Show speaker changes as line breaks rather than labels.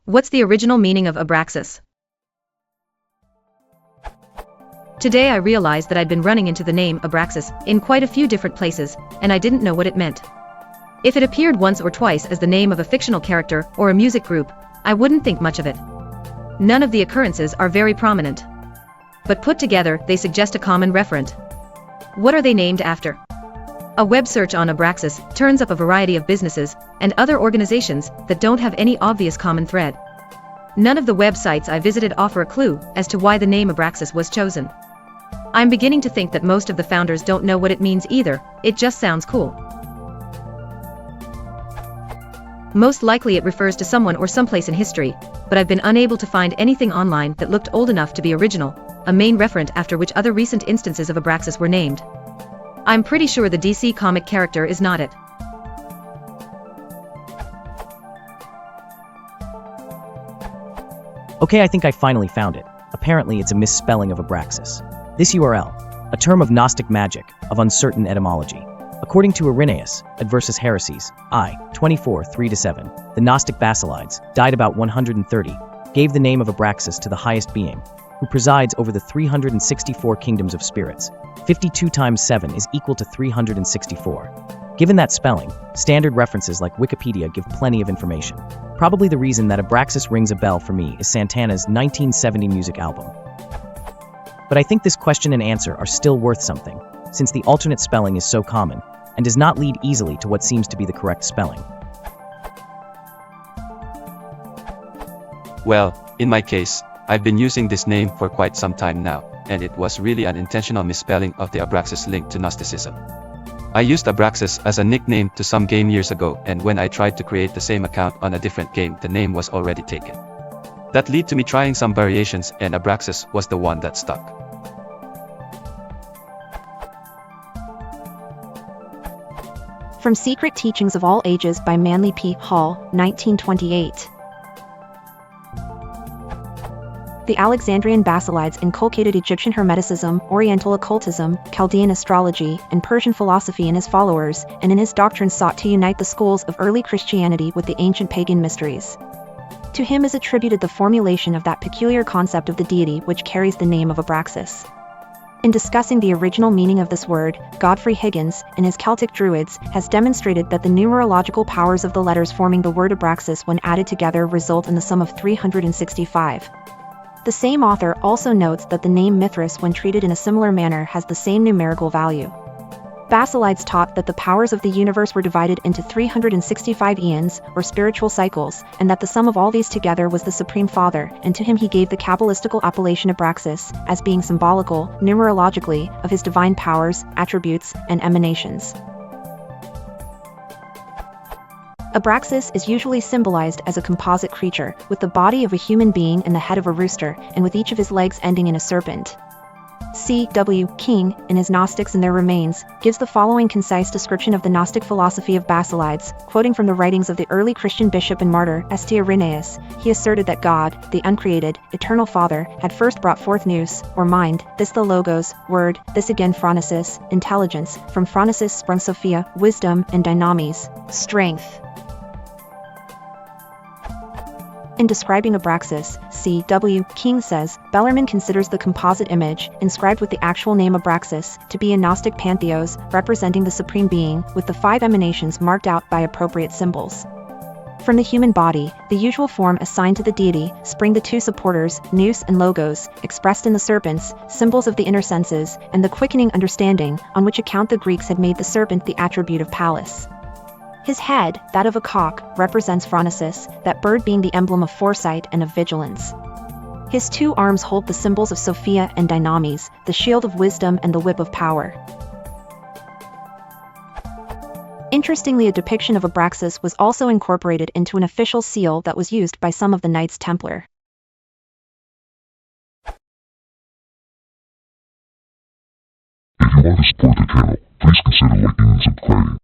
What's the original meaning of Abraxas? Today I realized that I'd been running into the name Abraxas in quite a few different places, and I didn't know what it meant. If it appeared once or twice as the name of a fictional character or a music group, I wouldn't think much of it. None of the occurrences are very prominent. But put together, they suggest a common referent. What are they named after? A web search on Abraxas turns up a variety of businesses and other organizations that don't have any obvious common thread. None of the websites I visited offer a clue as to why the name Abraxas was chosen. I'm beginning to think that most of the founders don't know what it means either, it just sounds cool. Most likely it refers to someone or someplace in history, but I've been unable to find anything online that looked old enough to be original, a main referent after which other recent instances of Abraxas were named. I'm pretty sure the DC comic character is not it.
Okay, I think I finally found it. Apparently it's a misspelling of Abraxas. This URL, a term of Gnostic magic, of uncertain etymology. According to Irenaeus, Adversus Heresies, I, 24, 3-7, the Gnostic Basilides, died about 130, gave the name of Abraxas to the highest being, who presides over the 364 kingdoms of spirits. 52 times 7 is equal to 364. Given that spelling, standard references like Wikipedia give plenty of information. Probably the reason that Abraxas rings a bell for me is Santana's 1970 music album. But I think this question and answer are still worth something, since the alternate spelling is so common, and does not lead easily to what seems to be the correct spelling.
Well, in my case, I've been using this name for quite some time now, and it was really an intentional misspelling of the Abraxas linked to Gnosticism. I used Abraxas as a nickname to some game years ago, and when I tried to create the same account on a different game, the name was already taken. That led to me trying some variations, and Abraxas was the one that stuck.
From Secret Teachings of All Ages by Manly P. Hall, 1928. The Alexandrian Basilides inculcated Egyptian Hermeticism, Oriental occultism, Chaldean astrology, and Persian philosophy in his followers, and in his doctrines sought to unite the schools of early Christianity with the ancient pagan mysteries. To him is attributed the formulation of that peculiar concept of the deity which carries the name of Abraxas. In discussing the original meaning of this word, Godfrey Higgins, in his Celtic Druids, has demonstrated that the numerological powers of the letters forming the word Abraxas when added together result in the sum of 365. The same author also notes that the name Mithras when treated in a similar manner has the same numerical value. Basilides taught that the powers of the universe were divided into 365 eons, or spiritual cycles, and that the sum of all these together was the Supreme Father, and to him he gave the Kabbalistical appellation Abraxas, as being symbolical, numerologically, of his divine powers, attributes, and emanations. Abraxas is usually symbolized as a composite creature, with the body of a human being and the head of a rooster, and with each of his legs ending in a serpent. C. W. King, in his Gnostics and Their Remains, gives the following concise description of the Gnostic philosophy of Basilides, quoting from the writings of the early Christian bishop and martyr St. Irenaeus. He asserted that God, the uncreated, eternal Father, had first brought forth nous, or mind, this the logos, word, this again phronesis, intelligence, from phronesis sprung Sophia, wisdom, and dynamis, strength. In describing Abraxas, C. W. King says, Bellarmine considers the composite image, inscribed with the actual name Abraxas, to be a Gnostic pantheos, representing the Supreme Being, with the 5 emanations marked out by appropriate symbols. From the human body, the usual form assigned to the deity, spring the 2 supporters, nous and logos, expressed in the serpents, symbols of the inner senses, and the quickening understanding, on which account the Greeks had made the serpent the attribute of Pallas. His head, that of a cock, represents phronesis, that bird being the emblem of foresight and of vigilance. His 2 arms hold the symbols of Sophia and dynamis, the shield of wisdom and the whip of power. Interestingly, a depiction of Abraxas was also incorporated into an official seal that was used by some of the Knights Templar.
If you want to support the channel, please consider liking and subscribing.